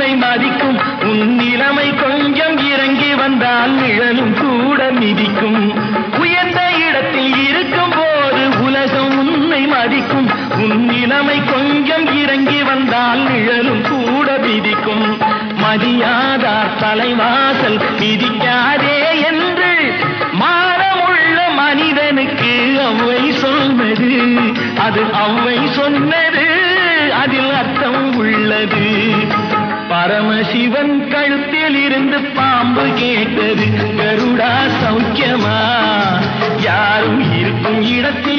உன்னை மதிக்கும் உன் நிலைமை கொஞ்சம் இறங்கி வந்தால் நிழலும் கூட மிதிக்கும் உயர்ந்த இடத்தில் இருக்கும் போது உலகம் உன்னை மதிக்கும் உன் நிலைமை கொஞ்சம் இறங்கி வந்தால் நிழலும் கூட மிதிக்கும் மதியாதார் தலைவாசல் மிதிக்காதே என்று மானமுள்ள மனிதனுக்கு அவ்வை சொன்னது அது அவ்வை சொன்னது அதில் அர்த்தம் உள்ளது பரமசிவன் கழுத்தில் இருந்து பாம்பு கேட்டது கருடா சௌக்கியமா யாரும் இருக்கும் இடத்தில்